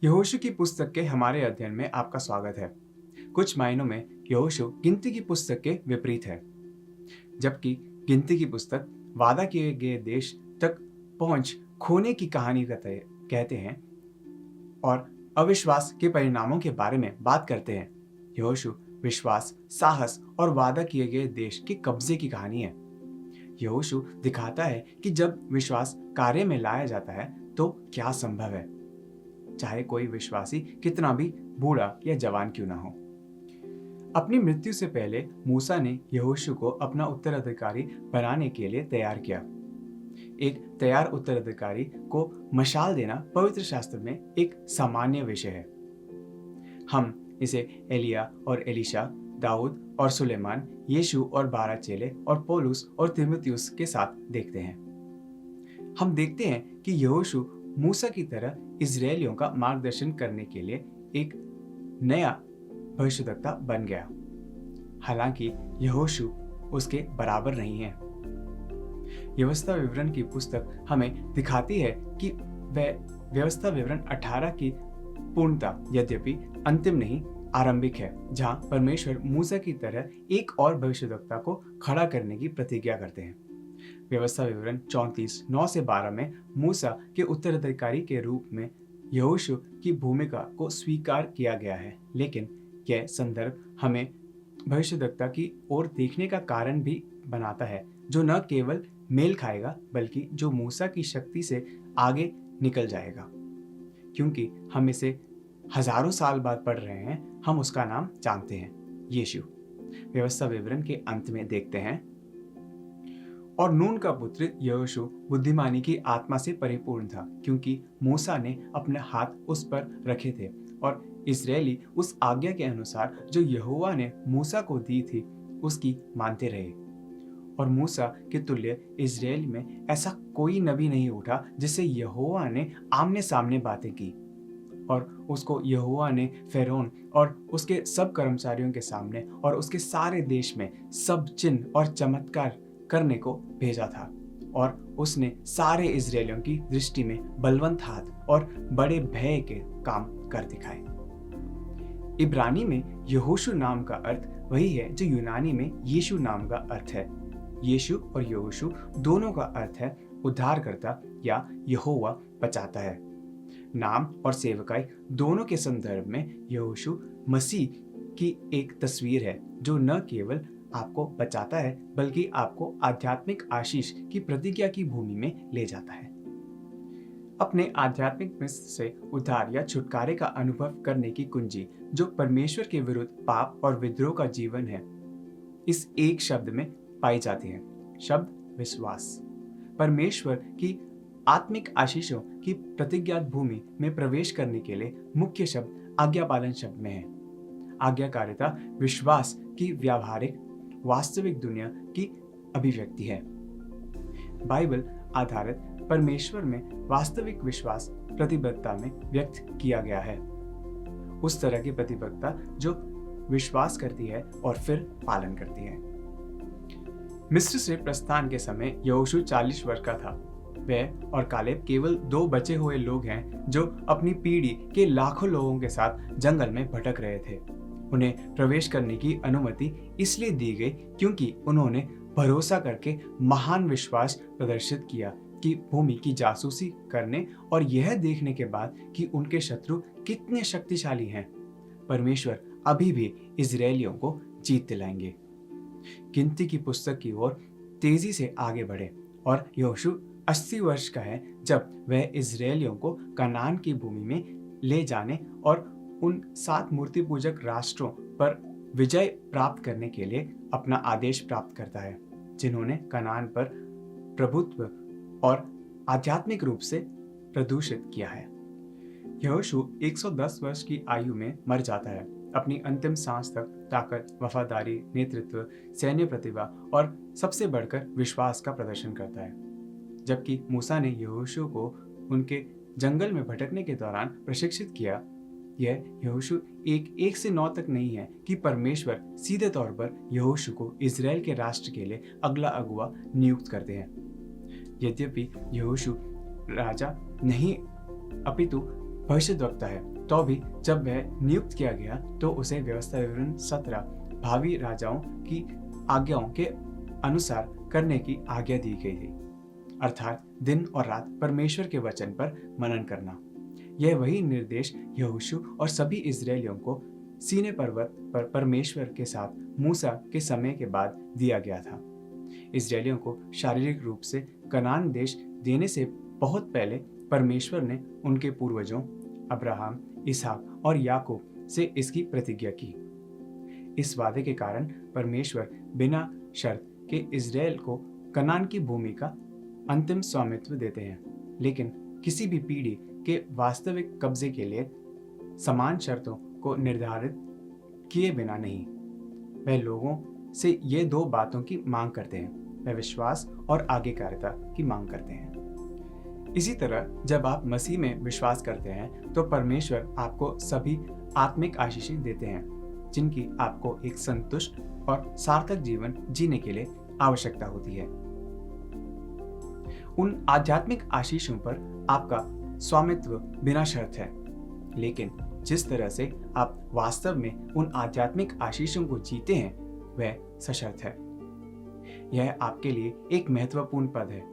यहोशू की पुस्तक के हमारे अध्ययन में आपका स्वागत है। कुछ मायनों में यहोशू गिनती की पुस्तक के विपरीत है। जबकि गिनती की पुस्तक वादा किए गए देश तक पहुंच खोने की कहानी कहते हैं और अविश्वास के परिणामों के बारे में बात करते हैं, यहोशू विश्वास, साहस और वादा किए गए देश के कब्जे की कहानी है। यहोशू दिखाता है कि जब विश्वास कार्य में लाया जाता है तो क्या संभव है, चाहे कोई विश्वासी कितना भी बूढ़ा या जवान क्यों ना हो। अपनी मृत्यु से पहले मूसा ने यहोशू को अपना उत्तराधिकारी बनाने के लिए तैयार किया। एक तैयार उत्तराधिकारी को मशाल देना पवित्र शास्त्र में एक सामान्य विषय है। हम इसे एलिया और एलीशा, दाऊद और सुलेमान, यीशु और 12 चेले और पौलुस और तीमुथियुस के साथ देखते हैं। हम देखते हैं कि यहोशू मूसा की तरह इजरायलियों का मार्गदर्शन करने के लिए एक नया भविष्यद्वक्ता बन गया। हालांकि यहोशू उसके बराबर नहीं है। व्यवस्था विवरण की पुस्तक हमें दिखाती है कि वह व्यवस्था विवरण 18 की पूर्णता यद्यपि अंतिम नहीं, आरंभिक है, जहां परमेश्वर मूसा की तरह एक और भविष्यद्वक्ता को खड़ा करने की प्रतिज्ञा करते हैं। व्यवस्था विवरण 34:9-12 में मूसा के उत्तराधिकारी के रूप में यहोशू की भूमिका को स्वीकार किया गया है, लेकिन यह संदर्भ हमें भविष्यद्वक्ता की ओर देखने का कारण भी बनाता है, जो न केवल मेल खाएगा बल्कि जो मूसा की शक्ति से आगे निकल जाएगा। क्योंकि हम इसे हजारों साल बाद पढ़ रहे हैं, हम उसका नाम जानते हैं, यीशु। व्यवस्था विवरण के अंत में देखते हैं, और नून का पुत्र यहोशू बुद्धिमानी की आत्मा से परिपूर्ण था, क्योंकि मूसा ने अपने हाथ उस पर रखे थे और इजरायली उस आज्ञा के अनुसार जो यहोवा ने मूसा को दी थी उसकी मानते रहे। और मूसा के तुल्य इजराइल में ऐसा कोई नबी नहीं उठा जिससे यहोवा ने आमने सामने बातें की, और उसको यहोवा ने फिरौन और उसके सब कर्मचारियों के सामने और उसके सारे देश में सब चिन्ह और चमत्कार करने को भेजा था, और उसने सारे इजरायलियों की दृष्टि में बलवंत हाथ और बड़े भय के काम कर दिखाए। इब्रानी में यहोशू नाम का अर्थ वही है जो यूनानी में यीशु नाम का अर्थ है। यीशु और यहोशू दोनों का अर्थ है उद्धारकर्ता या यहोवा बचाता है। नाम और सेवकाई दोनों के संदर्भ में यहोशू मसीह की एक तस्वीर है, जो न केवल आपको बचाता है बल्कि आपको आध्यात्मिक आशीष की प्रतिज्ञा की भूमि में ले जाता है। अपने आध्यात्मिक मिस्र से उद्धार या छुटकारे का अनुभव करने की कुंजी, जो परमेश्वर के विरुद्ध पाप और विद्रोह का जीवन है, इस एक शब्द में पाई जाती है, शब्द विश्वास। परमेश्वर की आत्मिक आशीषों की प्रतिज्ञात भूमि में प्रवेश करने के लिए मुख्य शब्द आज्ञा पालन शब्द में है। आज्ञाकारिता विश्वास की व्यावहारिक वास्तविक दुनिया की अभिव्यक्ति है। बाइबल आधारित परमेश्वर में वास्तविक विश्वास प्रतिबद्धता में व्यक्त किया गया है, उस तरह की प्रतिबद्धता जो विश्वास करती है और फिर पालन करती है। मिस्र से प्रस्थान के समय यहोशू 40 वर्ष का था। वह और कालेब केवल 2 बचे हुए लोग हैं जो अपनी पीढ़ी के लाखों लोगों के साथ जंगल में भटक रहे थे। उन्हें प्रवेश करने की अनुमति इसलिए दी गई क्योंकि उन्होंने भरोसा करके महान विश्वास प्रदर्शित किया कि भूमि की जासूसी करने और यह देखने के बाद कि उनके शत्रु कितने शक्तिशाली हैं, परमेश्वर अभी भी इजरायलियों को जीत दिलाएंगे। गिनती की पुस्तक की ओर तेजी से आगे बढ़े, और यहोशू 80 वर्ष का है जब वह इजरायलियों को कनान की भूमि में ले जाने और उन 7 मूर्ति पूजक राष्ट्रों पर विजय प्राप्त करने के लिए अपना आदेश प्राप्त करता है, जिन्होंने कनान पर प्रभुत्व और आध्यात्मिक रूप से प्रदूषित किया है। यहोशू 110 वर्ष की आयु में मर जाता है। अपनी अंतिम सांस तक ताकत, वफादारी, नेतृत्व, सैन्य प्रतिभा और सबसे बढ़कर विश्वास का प्रदर्शन करता है। जबकि मूसा ने यहोशू को उनके जंगल में भटकने के दौरान प्रशिक्षित किया, यह यहोशू 1 से 9 तक नहीं है कि परमेश्वर सीधे तौर पर यहोशू को इजराइल के राष्ट्र के लिए अगला अगुवा नियुक्त करते हैं। यद्यपि यहोशू राजा नहीं अपितु भविष्यद्वक्ता है, तो भी जब वह नियुक्त किया गया तो उसे व्यवस्था विवरण 17 भावी राजाओं की आज्ञाओं के अनुसार करने की आज्ञा दी गई थी, अर्थात दिन और रात परमेश्वर के वचन पर मनन करना। यह वही निर्देश यहोशू और सभी इजरायलियों को सीने पर्वत पर परमेश्वर के साथ मूसा के समय के बाद दिया गया था। इजरायलियों को शारीरिक रूप से कनान देश देने से बहुत पहले परमेश्वर ने उनके पूर्वजों अब्राहम, इसहाक और याकूब से इसकी प्रतिज्ञा की। इस वादे के कारण परमेश्वर बिना शर्त के इजराइल को कनान की भूमि का अंतिम स्वामित्व देते हैं, लेकिन किसी भी पीढ़ी के वास्तविक कब्जे के लिए समान शर्तों को निर्धारित किए बिना नहीं। वह लोगों से ये दो बातों की मांग करते हैं, वह विश्वास और आज्ञाकारिता की मांग करते हैं। इसी तरह जब आप मसीह में विश्वास करते हैं तो परमेश्वर आपको सभी आत्मिक आशीषें देते हैं जिनकी आपको एक संतुष्ट और सार्थक जीवन जीने के लिए आवश्यकता होती है। उन आध्यात्मिक आशीषों पर आपका स्वामित्व बिना शर्त है, लेकिन जिस तरह से आप वास्तव में उन आध्यात्मिक आशीषों को जीते हैं वह सशर्त है। यह आपके लिए एक महत्वपूर्ण पद है।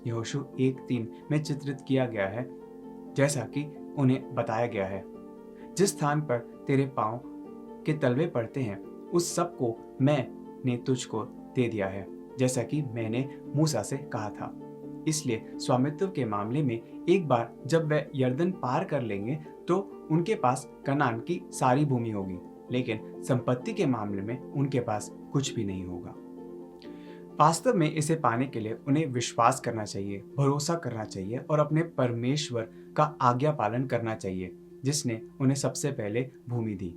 यहोशू 1:3 में चित्रित किया गया है, जैसा कि उन्हें बताया गया है, जिस स्थान पर तेरे पांव के तलवे पड़ते हैं उस सब को मैंने तुझको दे दिया है, जैसा कि मैंने मूसा से कहा था। इसलिए स्वामित्व के मामले में एक बार जब वह यर्दन पार कर लेंगे तो उनके पास कनान की सारी भूमि होगी, लेकिन संपत्ति के मामले में उनके पास कुछ भी नहीं होगा। वास्तव में इसे पाने के लिए उन्हें विश्वास करना चाहिए, भरोसा करना चाहिए और अपने परमेश्वर का आज्ञा पालन करना चाहिए, जिसने उन्हें सबसे पहले भूमि दी।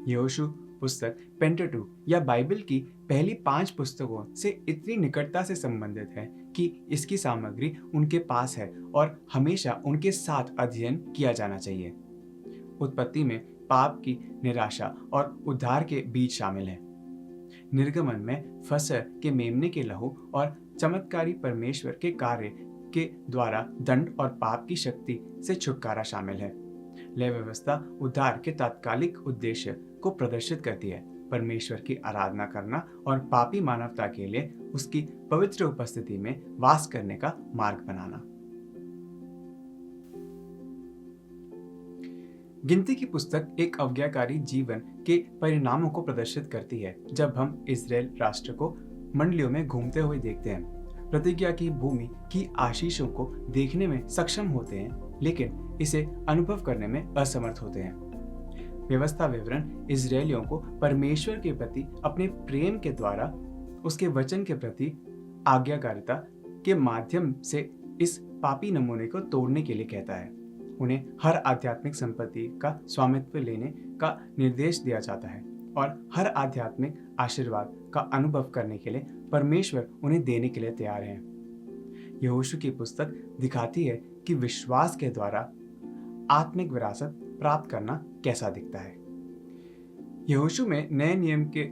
यहोशू पुस्तक पेंटेटुक या बाइबल की पहली 5 पुस्तकों से इतनी निकटता से संबंधित है कि इसकी सामग्री उनके पास है और हमेशा उनके साथ अध्ययन किया जाना चाहिए। उत्पत्ति में पाप की निराशा और उद्धार के बीज शामिल है। निर्गमन में फसह के मेमने के लहू और चमत्कारी परमेश्वर के कार्य के द्वारा दंड और पाप की शक्ति से छुटकारा शामिल है। लेवी व्यवस्था उद्धार के तात्कालिक उद्देश्य को प्रदर्शित करती है, परमेश्वर की आराधना करना और पापी मानवता के लिए उसकी पवित्र उपस्थिति में वास करने का मार्ग बनाना। गिनती की पुस्तक एक आज्ञाकारी जीवन के परिणामों को प्रदर्शित करती है। जब हम इजराइल राष्ट्र को मंडलियों में घूमते हुए देखते हैं, प्रतिज्ञा की भूमि की आशीषों को देखने में सक्षम होते हैं, लेकिन इसे अनुभव करने में असमर्थ होते हैं। व्यवस्था विवरण इजरायलियों को परमेश्वर के प्रति अपने प्रेम के द्वारा उसके वचन के प्रति आज्ञाकारिता के माध्यम से इस पापी नमूने को तोड़ने के लिए कहता है। उन्हें हर आध्यात्मिक संपत्ति का स्वामित्व लेने का निर्देश दिया जाता है और हर आध्यात्मिक आशीर्वाद का अनुभव करने के लिए परमेश्वर उन्हें देने के लिए तैयार है। यहोशू की पुस्तक दिखाती है कि विश्वास के द्वारा आत्मिक विरासत प्राप्त करना कैसा दिखता है। यहोशू में नए नियम के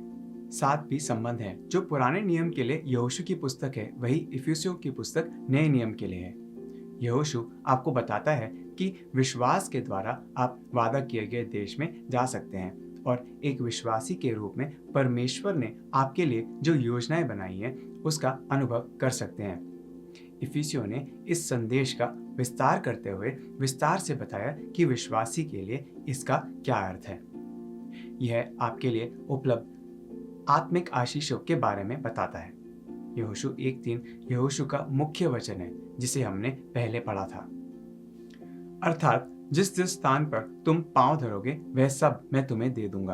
साथ भी संबंध है। जो पुराने नियम के लिए यहोशू की पुस्तक है, वही इफिसियों की पुस्तक नए नियम के लिए है। यहोशू आपको बताता है कि विश्वास के द्वारा आप वादा किए गए देश में जा सकते हैं और एक विश्वासी के रूप में परमेश्वर ने आपके लिए जो योजनाएं बनाई हैं उसका अनुभव कर सकते हैं। इफिसियों ने इस संदेश का विस्तार करते हुए विस्तार से बताया कि विश्वासी के लिए इसका क्या अर्थ है। यह आपके लिए उपलब्ध आत्मिक आशीषों के बारे में बताता है। यहोशू 1:3 यहोशू का मुख्य वचन है जिसे हमने पहले पढ़ा था, अर्थात जिस जिस स्थान पर तुम पांव धरोगे वह सब मैं तुम्हें दे दूंगा।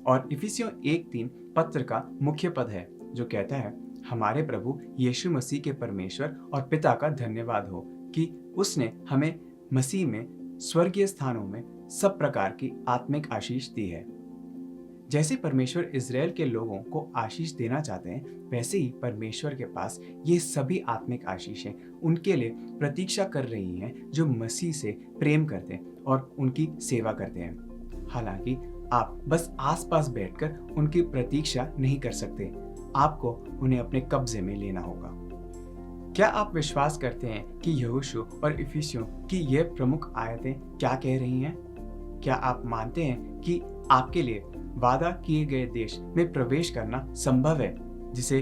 और इफिसियों 1:3 पत्र का मुख्य पद है जो कहता है, हमारे प्रभु यीशु मसीह के परमेश्वर और पिता का धन्यवाद हो कि उसने हमें मसीह में स्वर्गीय स्थानों में सब प्रकार की आत्मिक आशीष दी है। जैसे परमेश्वर इजराइल के लोगों को आशीष देना चाहते हैं, वैसे ही परमेश्वर के पास ये सभी आत्मिक आशीषें उनके लिए प्रतीक्षा कर रही हैं जो मसीह से प्रेम करते हैं और उनकी सेवा करते हैं। हालांकि आप बस आसपास बैठकर उनकी प्रतीक्षा नहीं कर सकते, आपको उन्हें अपने कब्जे में लेना होगा। क्या आप विश्वास करते हैं कि यहोशू और इफिसियों की ये प्रमुख आयतें क्या कह रही हैं? क्या आप मानते हैं कि आपके लिए वादा किए गए देश में प्रवेश करना संभव है, जिसे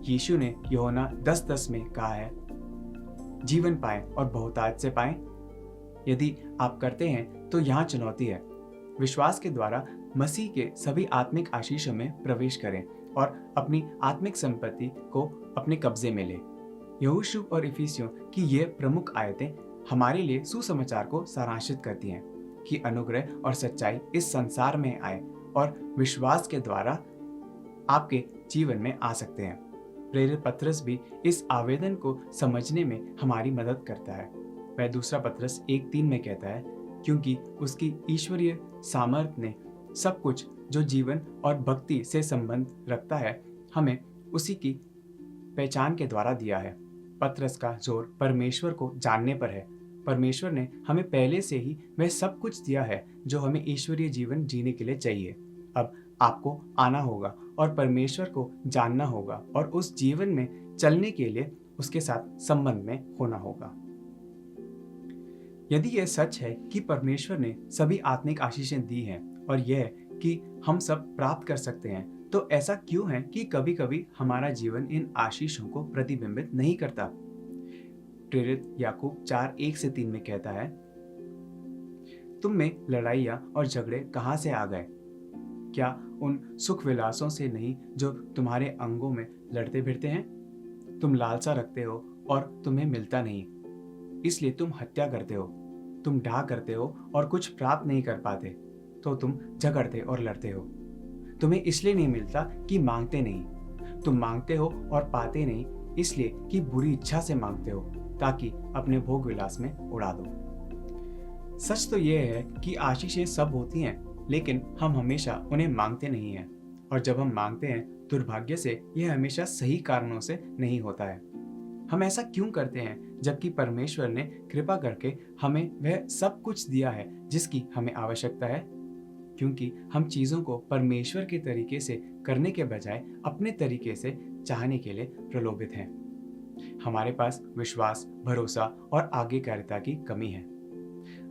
यीशु ने यूहन्ना 10:10 में कहा है, जीवन पाएं और बहुतायत से पाएं? यदि आप करते हैं तो यहाँ चुनौती है। विश्वास के द्वारा मसीह के सभी आत्मिक आशीषों में प्रवेश करें और अपनी आत्मिक संपत्ति को अपने कब्जे में लें। यहोशू और इफिसियों की ये प्रमुख आयतें हमारे लिए सुसमाचार को सारांशित करती हैं कि अनुग्रह और सच्चाई इस संसार में आए और विश्वास के द्वारा आपके जीवन में आ सकते हैं। प्रेरित पत्रस भी इस आवेदन को समझने में हमारी मदद करता है। वह दूसरा पत्रस 1:3 में कहता है, क्योंकि उसकी ईश्वरीय सामर्थ्य ने सब कुछ जो जीवन और भक्ति से संबंध रखता है हमें उसी की पहचान के द्वारा दिया है। पत्रस का जोर परमेश्वर को जानने पर है। परमेश्वर ने हमें पहले से ही वह सब कुछ दिया है जो हमें ईश्वरीय जीवन जीने के लिए चाहिए। अब आपको आना होगा और परमेश्वर को जानना होगा और उस जीवन में चलने के लिए उसके साथ संबंध में होना होगा। यदि यह सच है कि परमेश्वर ने सभी आत्मिक आशीषें दी हैं और यह कि हम सब प्राप्त कर सकते हैं, तो ऐसा क्यों है कि कभी कभी हमारा जीवन इन आशीषों को प्रतिबिंबित नहीं करता? प्रेरित याकूब 4:1-3 में कहता है, तुम में लड़ाइयाँ और झगड़े कहाँ से आ गए? क्या उन सुख विलासों से नहीं जो तुम्हारे अंगों में लड़ते भिड़ते हैं? तुम लालसा रखते हो और तुम्हें मिलता नहीं, इसलिए तुम हत्या करते हो। तुम ढा करते हो और कुछ प्राप्त नहीं कर पाते, तो तुम झगड़ते और लड़ते हो। तुम्हें इसलिए नहीं मिलता कि मांगते नहीं। तुम मांगते हो और पाते नहीं, इसलिए कि बुरी इच्छा से मांगते हो, ताकि अपने भोग विलास में उड़ा दो। सच तो यह है कि आशीषें सब होती हैं, लेकिन हम हमेशा उन्हें मांगते नहीं हैं, और जब हम मांगते हैं, दुर्भाग्य से यह हमेशा सही कारणों से नहीं होता है। हम ऐसा क्यों करते हैं, जबकि परमेश्वर ने कृपा करके हमें वह सब कुछ दिया है जिसकी हमें आवश्यकता है? क्योंकि हम चीज़ों को परमेश्वर के तरीके से करने के बजाय अपने तरीके से चाहने के लिए प्रलोभित हैं। हमारे पास विश्वास, भरोसा और आज्ञाकारिता की कमी है।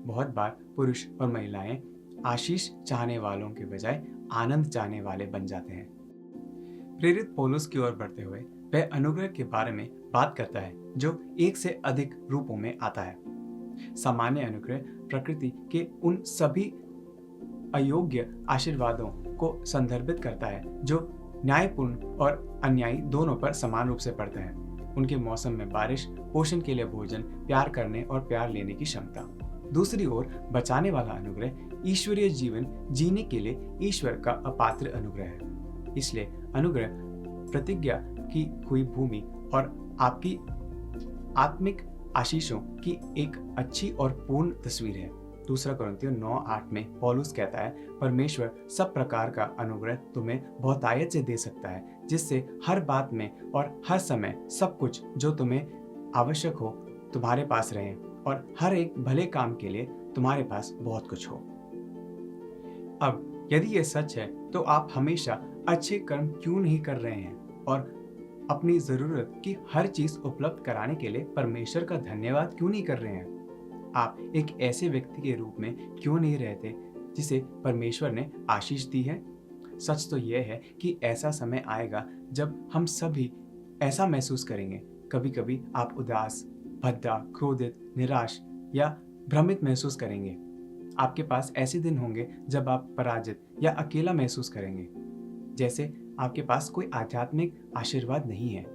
बहुत बार पुरुष और महिलाएं आशीष चाहने वालों के बजाय आनंद चाहने वाले बन जाते हैं। प्रेरित पौलुस की ओर बढ़ते हुए वह अनुग्रह के बारे में बात करता है जो एक से अधिक रूपों में आता है। सामान्य अनुग्रह प्रकृति के उन सभी अयोग्य आशीर्वादों को संदर्भित करता है जो न्यायपूर्ण और अन्यायी दोनों पर समान रूप से पड़ता है। उनके मौसम में बारिश, पोषण के लिए भोजन, प्यार करने और प्यार लेने की क्षमता। दूसरी ओर बचाने वाला अनुग्रह ईश्वरीय जीवन जीने के लिए ईश्वर का अपात्र अनुग्रह है। इसलिए अनुग्रह प्रतिज्ञा की हुई भूमि और आपकी आत्मिक आशीषों की एक अच्छी और पूर्ण तस्वीर है। दूसरा कुरिन्थियों 9:8 में पौलुस कहता है, परमेश्वर सब प्रकार का अनुग्रह तुम्हें बहुतायत से दे सकता है, जिससे हर बात में और हर समय सब कुछ जो तुम्हें आवश्यक हो तुम्हारे पास रहे और हर एक भले काम के लिए तुम्हारे पास बहुत कुछ हो। अब यदि यह सच है, तो आप हमेशा अच्छे कर्म क्यों नहीं कर रहे हैं और अपनी जरूरत की हर चीज उपलब्ध कराने के लिए परमेश्वर का धन्यवाद क्यों नहीं कर रहे हैं? आप एक ऐसे व्यक्ति के रूप में क्यों नहीं रहते जिसे परमेश्वर ने आशीष दी है? सच तो यह है कि ऐसा समय आएगा जब हम सभी ऐसा महसूस करेंगे। कभी कभी आप उदास, भद्दा, क्रोधित, निराश या भ्रमित महसूस करेंगे। आपके पास ऐसे दिन होंगे जब आप पराजित या अकेला महसूस करेंगे, जैसे आपके पास कोई आध्यात्मिक आशीर्वाद नहीं है।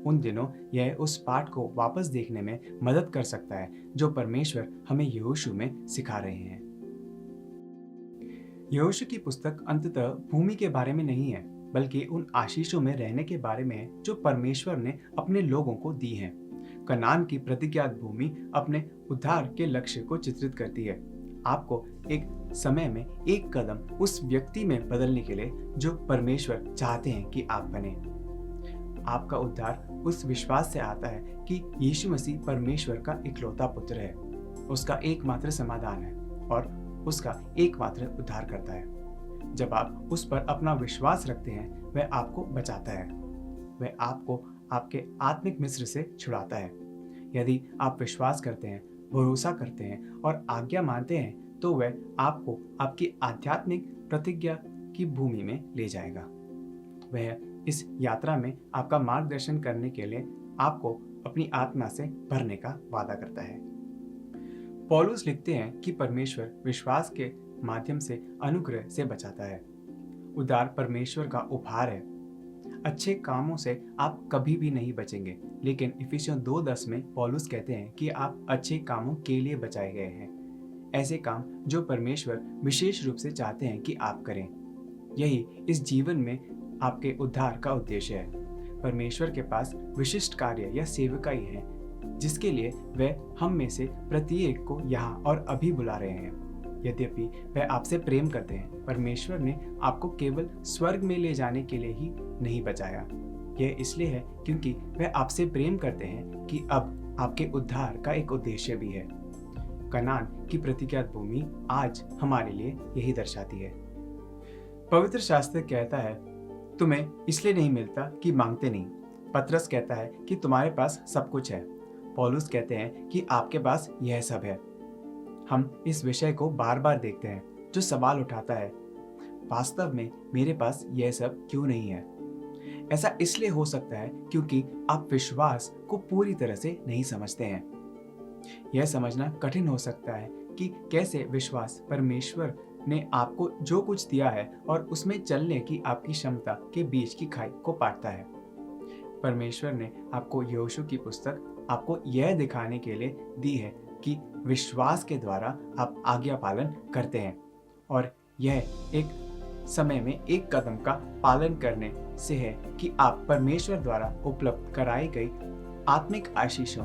उन दिनों यह उस पाठ को वापस देखने में मदद कर सकता है जो परमेश्वर हमें यहोशू में सिखा रहे हैं। यहोशू की पुस्तक अंततः भूमि के बारे में नहीं है, बल्कि उन आशीषों में रहने के बारे में है जो परमेश्वर ने अपने लोगों को दी हैं। कनान की प्रतिज्ञात भूमि अपने उद्धार के लक्ष्य को चित्रित करती है। आपको एक समय में एक कदम उस व्यक्ति में बदलने के लिए जो परमेश्वर चाहते हैं कि आप बने। आपका उद्धार उस विश्वास से आता है कि यीशु मसीह परमेश्वर का इकलौता पुत्र है, उसका एकमात्र समाधान है और उसका एकमात्र उद्धार करता है। जब आप उस पर अपना विश्वास रखते हैं, वह आपको बचाता है, वह आपको आपके आत्मिक मिस्र से छुड़ाता है। यदि आप विश्वास करते हैं, भरोसा करते हैं और आज्ञा मानते हैं तो वह आपको आपकी आध्यात्मिक प्रतिज्ञा की भूमि में ले जाएगा। वह इस यात्रा में आपका मार्गदर्शन करने के लिए आपको अपनी आत्मा से भरने का वादा करता है। पौलुस लिखते हैं कि परमेश्वर विश्वास के माध्यम से अनुग्रह से बचाता है। उदार परमेश्वर का उपहार है। अच्छे कामों से आप कभी भी नहीं बचेंगे, लेकिन इफिसियों 2:10 में पौलुस कहते हैं कि आप अच्छे कामों के लिए बचाए गए हैं, ऐसे काम जो परमेश्वर विशेष रूप से चाहते हैं कि आप करें। यही इस जीवन में आपके उद्धार का उद्देश्य है। परमेश्वर के पास विशिष्ट कार्य या सेवकाई है जिसके लिए वह हम में से प्रत्येक को यहाँ और अभी बुला रहे हैं। यद्यपि वह आपसे प्रेम करते हैं, परमेश्वर ने आपको केवल स्वर्ग में ले जाने के लिए ही नहीं बचाया। यह इसलिए है क्योंकि वह आपसे प्रेम करते हैं कि अब आपके उद्धार का एक उद्देश्य भी है। कनान की प्रतिज्ञात भूमि आज हमारे लिए यही दर्शाती है। पवित्र शास्त्र कहता है, तुम्हें इसलिए नहीं मिलता कि मांगते नहीं। पतरस कहता है कि तुम्हारे पास सब कुछ है। पौलुस कहते हैं कि आपके पास यह सब है। हम इस विषय को बार बार देखते हैं जो सवाल उठाता है, वास्तव में मेरे पास यह सब क्यों नहीं है? ऐसा इसलिए हो सकता है क्योंकि आप विश्वास को पूरी तरह से नहीं समझते हैं। यह समझना कठिन हो सकता है कि कैसे विश्वास परमेश्वर ने आपको जो कुछ दिया है और उसमें चलने की आपकी क्षमता के बीच की खाई को पाटता है। परमेश्वर ने आपको यहोशू की पुस्तक आपको यह दिखाने के लिए दी है कि विश्वास के द्वारा आप आज्ञा पालन करते हैं, और यह एक समय में एक कदम का पालन करने से है कि आप परमेश्वर द्वारा उपलब्ध कराई गई आत्मिक आशीषों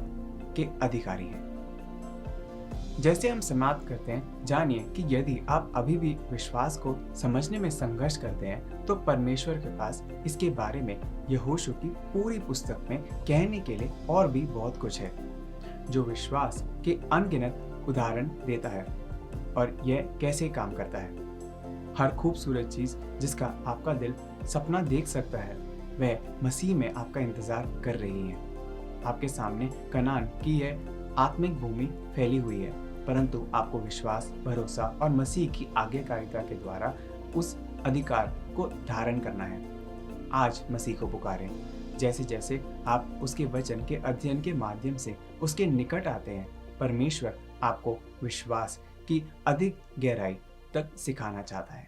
के अधिकारी हैं। जैसे हम समाप्त करते हैं, जानिए कि यदि आप अभी भी विश्वास को समझने में संघर्ष करते हैं तो परमेश्वर के पास इसके बारे में यहोशू की पूरी पुस्तक में कहने के लिए और भी बहुत कुछ है, जो विश्वास के अनगिनत उदाहरण देता है और यह कैसे काम करता है। हर खूबसूरत चीज जिसका आपका दिल सपना देख सकता है, वह मसीह में आपका इंतजार कर रही है। आपके सामने कनान की यह आत्मिक भूमि फैली हुई है, परंतु आपको विश्वास, भरोसा और मसीह की आज्ञाकारिता के द्वारा उस अधिकार को धारण करना है। आज मसीह को पुकारें। जैसे जैसे आप उसके वचन के अध्ययन के माध्यम से उसके निकट आते हैं, परमेश्वर आपको विश्वास की अधिक गहराई तक सिखाना चाहता है।